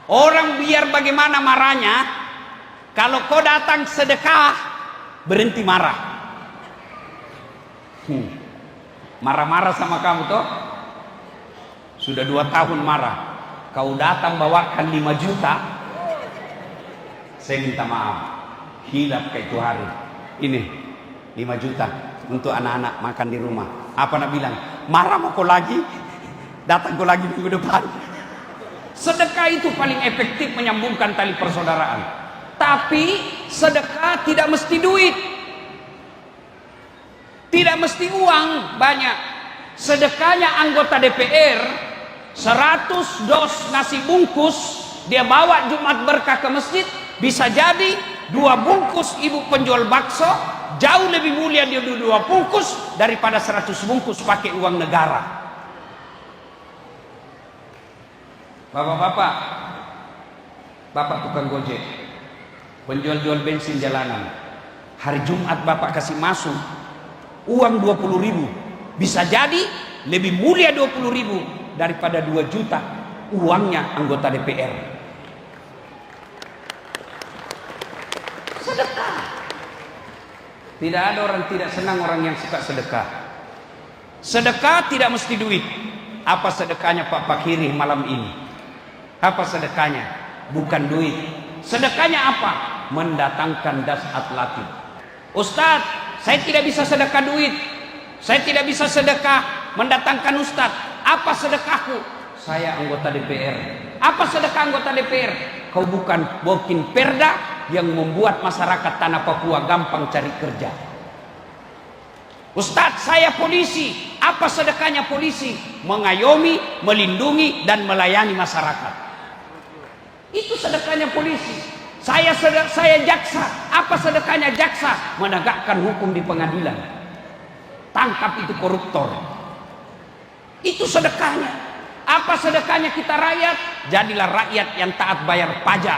Orang biar bagaimana marahnya, kalau kau datang sedekah, berhenti marah. Marah-marah sama kamu toh. Sudah 2 tahun marah. Kau datang bawakan 5 juta, saya minta maaf, hilap kayak itu hari. Ini 5 juta untuk anak-anak makan di rumah. Apa nak bilang? Marah mau kau lagi? Datang kau lagi minggu depan. Sedekah itu paling efektif menyambungkan tali persaudaraan. Tapi sedekah tidak mesti duit, tidak mesti uang banyak. Sedekahnya anggota DPR 100 dos nasi bungkus, dia bawa Jumat berkah ke masjid, bisa jadi 2 bungkus ibu penjual bakso, jauh lebih mulia dia 2 bungkus daripada 100 bungkus pakai uang negara. Bapak-bapak, bapak tukang gojek, penjual-jual bensin jalanan, hari Jumat bapak kasih masuk uang 20.000, bisa jadi lebih mulia 20.000 daripada 2 juta uangnya anggota DPR. Sedekah. Tidak ada orang tidak senang orang yang suka sedekah. Sedekah tidak mesti duit. Apa sedekahnya Pak Pakiri malam ini? Apa sedekahnya? Bukan duit. Sedekahnya apa? Mendatangkan dasat latif. Ustadz, saya tidak bisa sedekah duit. Saya tidak bisa sedekah mendatangkan ustadz. Apa sedekahku? Saya anggota DPR. Apa sedekah anggota DPR? Kau bukan bikin perda yang membuat masyarakat tanah Papua gampang cari kerja. Ustadz, saya polisi. Apa sedekahnya polisi? Mengayomi, melindungi, dan melayani masyarakat. Itu sedekahnya polisi. Saya jaksa. Apa sedekahnya jaksa? Menegakkan hukum di pengadilan. Tangkap itu koruptor. Itu sedekahnya. Apa sedekahnya kita rakyat? Jadilah rakyat yang taat bayar pajak.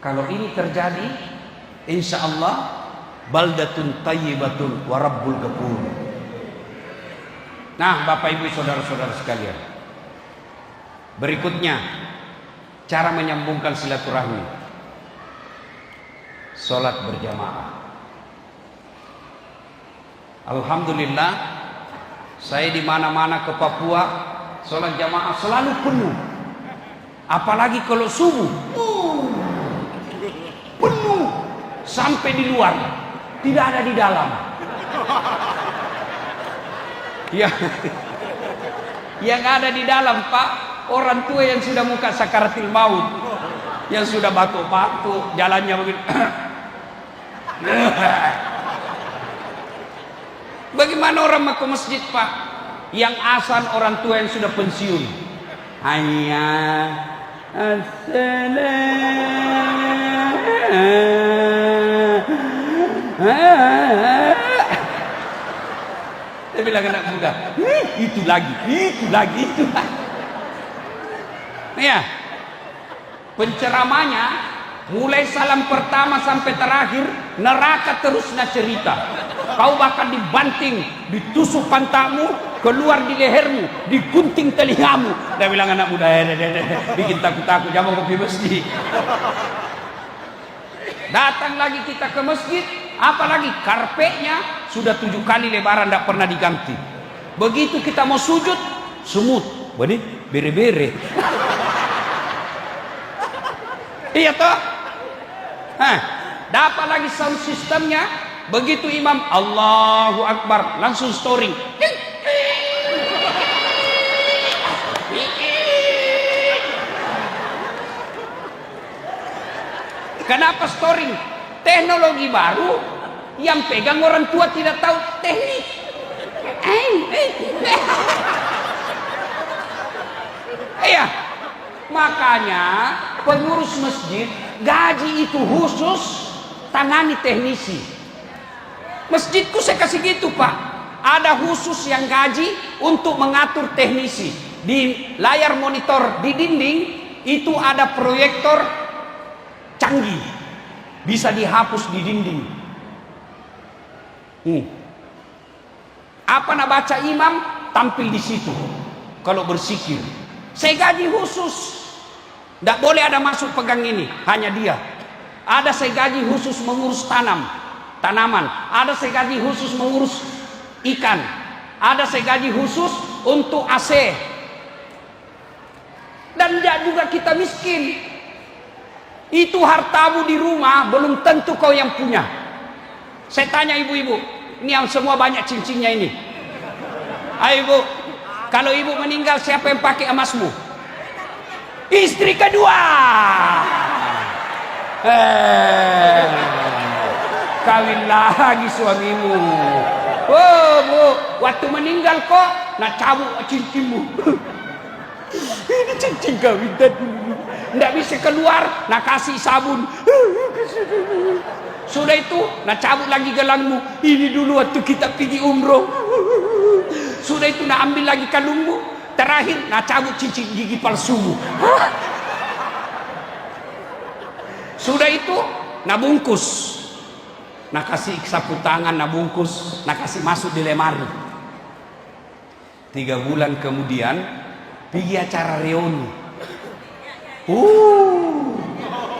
Kalau ini terjadi, insya Allah baldatun tayyibatun wa rabbul ghafur. Nah, Bapak Ibu saudara-saudara sekalian, berikutnya cara menyambungkan silaturahmi. Salat berjamaah. Alhamdulillah, saya di mana-mana ke Papua, sholat jamaah selalu penuh. Apalagi kalau subuh, penuh sampai di luar, tidak ada di dalam. Yang ada di dalam, Pak, orang tua yang sudah muka sakaratil maut, yang sudah batuk-batuk, jalannya begini. Bagaimana orang mau ke masjid, Pak? Yang asan orang tua yang sudah pensiun. Hayya dia bilang anak muda, itu lagi. Ya, penceramanya mulai salam pertama sampai terakhir neraka terus nak cerita. Kau bahkan dibanting, ditusuk pantatmu, keluar di lehermu, digunting telingamu. Dia bilang anak muda, bikin takut-takut, jangan mau pergi masjid. Datang lagi kita ke masjid, apalagi karpetnya sudah 7 kali lebaran, tidak pernah diganti. Begitu kita mau sujud, semut, bere-bere. Iya toh? Dapat lagi sound sistemnya. Begitu imam Allahu Akbar, langsung storing. Kenapa storing? Teknologi baru yang pegang orang tua tidak tahu teknik. Iya, makanya pengurus masjid gaji itu khusus tangani teknisi. Masjidku saya kasih gitu, Pak. Ada khusus yang gaji untuk mengatur teknisi. Di layar monitor di dinding itu ada proyektor canggih, bisa dihapus di dinding. Apa nak baca imam tampil di situ. Kalau bersikir Saya gaji khusus. Tidak boleh ada masuk pegang ini, hanya dia. Ada saya gaji khusus mengurus tanaman. Ada saya gaji khusus mengurus ikan. Ada saya gaji khusus untuk AC. Dan tidak juga kita miskin. Itu hartamu di rumah belum tentu kau yang punya. Saya tanya ibu-ibu, ini yang semua banyak cincinnya ini. Ayo ibu, kalau ibu meninggal siapa yang pakai emasmu? Istri kedua. Kawin lagi suamimu. Oh bu, waktu meninggal kok nak cabut cincinmu. Ini cincin kawin dulu. Nggak bisa keluar, nak kasih sabun. Sudah itu, nak cabut lagi gelangmu. Ini dulu waktu kita pergi umroh. Sudah itu, nak ambil lagi kalungmu. Terakhir, nak cabut cincin gigi palsumu. Sudah itu, nak bungkus. Nak kasih sapu tangan, nak bungkus. Nak kasih masuk di lemari. 3 bulan kemudian, pergi acara reuni.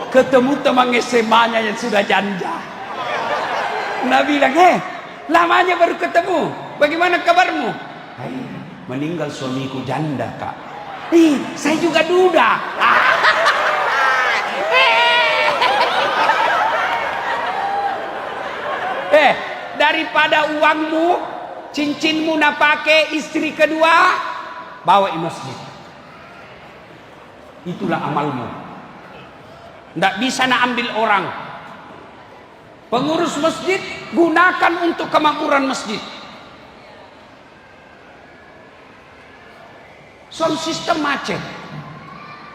Ketemu teman SMA-nya yang sudah janda. Nah bilang, lamanya baru ketemu. Bagaimana kabarmu? Meninggal suamiku janda, Kak. Saya juga duda. Daripada uangmu, cincinmu nak pakai istri kedua, bawa di masjid. Itulah amalmu. Tidak bisa nak ambil orang. Pengurus masjid gunakan untuk kemakmuran masjid. Sound system macet,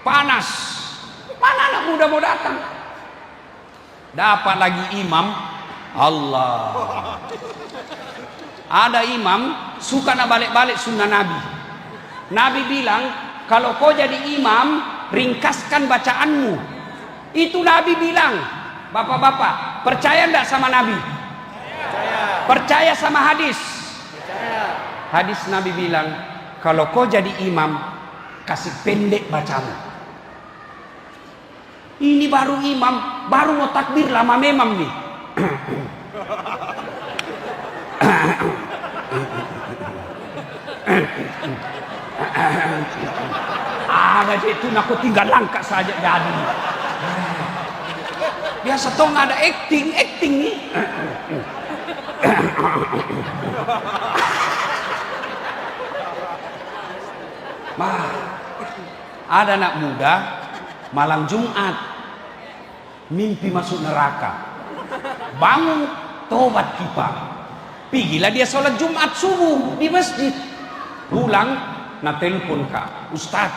panas. Mana anak muda mau datang? Dapat lagi imam. Allah. Ada imam suka nak balik-balik sunnah Nabi. Nabi bilang, kalau kau jadi imam, ringkaskan bacaanmu. Itu Nabi bilang. Bapak-bapak, percaya enggak sama Nabi? Percaya sama hadis? Hadis Nabi bilang, kalau kau jadi imam, kasih pendek bacamu. Ini baru imam, baru mau takbir lama memang nih. Ada itu aku tinggal langkah saja jadi. Biasa toh nggak ada acting nih. Ada anak muda malam Jumat mimpi masuk neraka, bangun tobat kita, pergilah dia sholat Jumat subuh di masjid, pulang na telepon Kak Ustaz,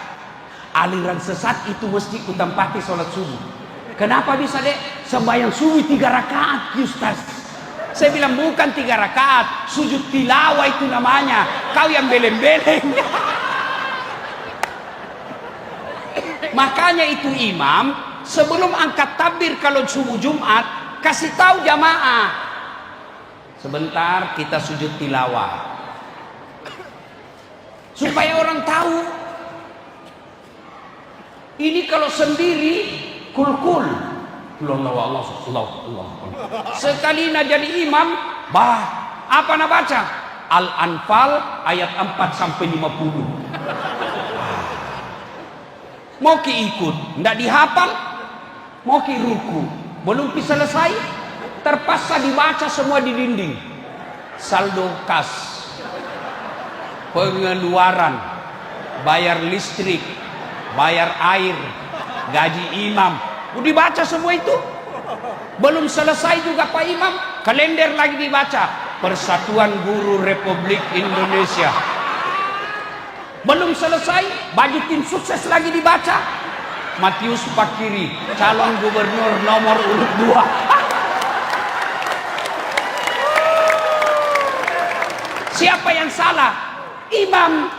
aliran sesat itu mesti kutempati sholat subuh. Kenapa bisa dek? Sembahyang subuh 3 rakaat Ustaz. Saya bilang bukan 3 rakaat, sujud tilawah itu namanya. Kau yang beleng-beleng. Makanya itu imam sebelum angkat takbir kalau subuh Jumat, kasih tahu jamaah, sebentar kita sujud tilawah, supaya orang tahu. Ini kalau sendiri kul Allah. Sekali nak jadi imam, apa nak baca? Al-Anfal ayat 4 sampai 50. Mau ikut, ndak dihafal, mau ruku, belum bisa selesai, terpaksa dibaca semua di dinding. Saldo kas, pengeluaran, bayar listrik, bayar air, gaji imam, udah dibaca semua itu. Belum selesai juga Pak Imam, kalender lagi dibaca, Persatuan Guru Republik Indonesia. Belum selesai, baju tim sukses lagi dibaca, Matius Pakiri, calon gubernur nomor urut 2. Siapa yang salah? Imam.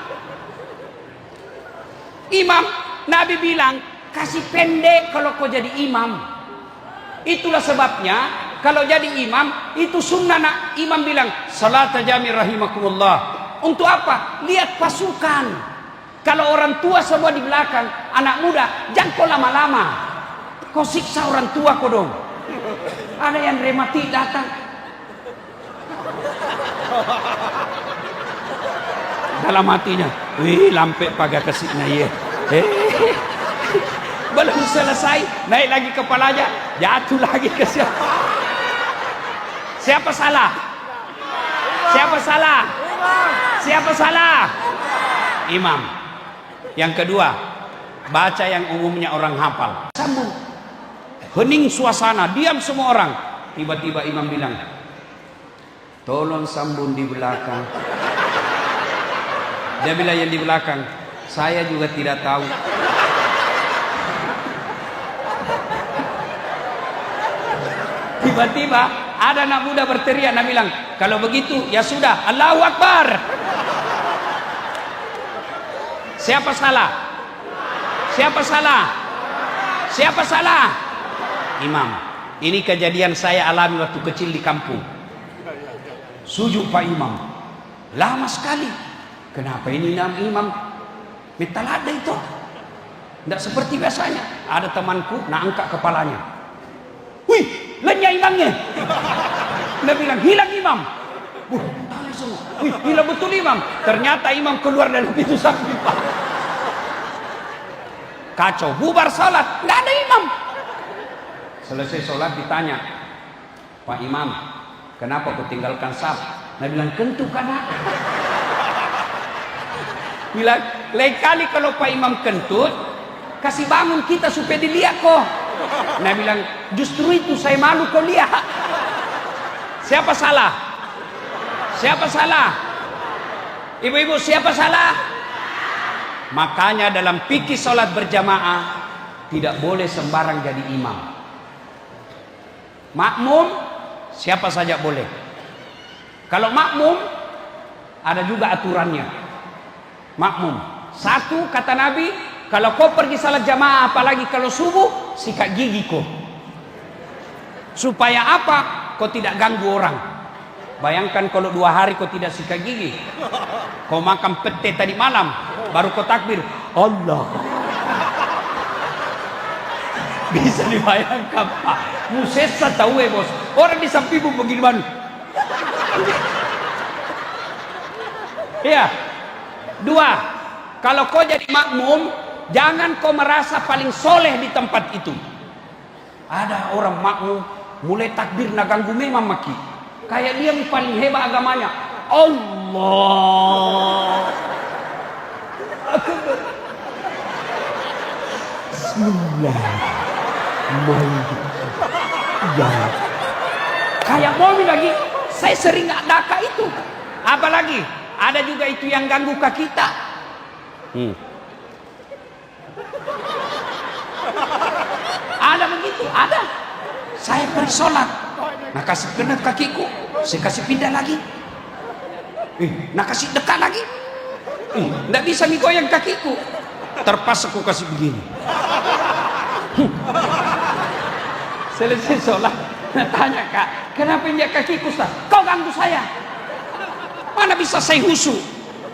Nabi bilang, kasih pendek kalau kau jadi imam. Itulah sebabnya kalau jadi imam itu sunnah. Imam bilang salat jami rahimakumullah. Untuk apa? Lihat pasukan. Kalau orang tua semua di belakang, anak muda, jangan kau lama-lama. Kau siksa orang tua kau dong. Ada yang rematik datang. Dalam hatinya, wih lampe paga kesini ya. Belum selesai, naik lagi kepalanya, jatuh lagi ke siapa? Siapa salah? Siapa salah? Siapa salah? Imam. Yang kedua, baca yang umumnya orang hafal. Sambung. Hening suasana, diam semua orang. Tiba-tiba imam bilang, tolong sambung di belakang. Dia bilang yang di belakang, saya juga tidak tahu. Tiba-tiba ada anak muda berteriak, dia bilang, kalau begitu ya sudah, Allahu Akbar. Siapa salah? Siapa salah? Siapa salah? Imam. Ini kejadian saya alami waktu kecil di kampung. Sujud Pak Imam. Lama sekali. Kenapa ini imam metal ada itu? Tidak seperti biasanya. Ada temanku nak angkat kepalanya. Wih, lenyap imamnya. Dia bilang, hilang imam. Wih, hilang betul imam. Ternyata imam keluar dari pintu samping. Kacau, bubar salat, nggak ada imam. Selesai sholat ditanya, Pak Imam, kenapa kau tinggalkan saf? Dia bilang, kentu karena. Bilang, lain kali kalau Pak Imam kentut, kasih bangun kita supaya dilihat kok. Dia bilang, justru itu saya malu kau lihat. Siapa salah? Siapa salah? Ibu-ibu, siapa salah? Makanya dalam fikih sholat berjamaah tidak boleh sembarang jadi imam. Makmum siapa saja boleh. Kalau makmum ada juga aturannya. Makmum satu kata Nabi, kalau kau pergi salat jamaah apalagi kalau subuh, sikat gigi kau. Supaya apa? Kau tidak ganggu orang. Bayangkan kalau 2 hari kau tidak sikat gigi, kau makan pete tadi malam, baru kau takbir, Allah. Bisa dibayangkan Pak, musesa tahu bos, orang di sampingmu bagaimana? Iya. 2, kalau kau jadi makmum, jangan kau merasa paling soleh di tempat itu. Ada orang makmum mulai takbir nak ganggu memang maki. Kayak dia paling hebat agamanya. Allah. Bismillahirrahmanirrahim. Kayak mobil lagi. Saya sering adaka itu. Apalagi ada juga itu yang ganggu kaki kita. Ada begitu, ada. Saya pergi sholat. Nah kasih kena kakiku, saya kasih pindah lagi. Nah kasih dekat lagi. Nggak bisa nih goyang kakiku. Terpaksa aku kasih begini. Selesai sholat, tanya Kak, kenapa injak kakiku Ustaz? Kau ganggu saya. Mana bisa saya husu?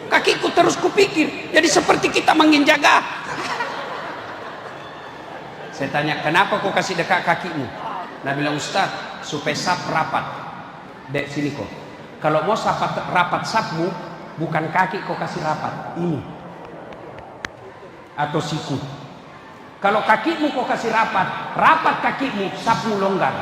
Kakiku terus kupikir. Jadi seperti kita menginjaga. Saya tanya, kenapa kau kasih dekat kakimu? Nah bilang, Ustaz, supaya sap rapat. Dek sini kok. Kalau mau rapat sapmu, bukan kaki kau kasih rapat. Ini. Atau siku. Kalau kakimu kau kasih rapat, rapat kakimu, sapmu longgar.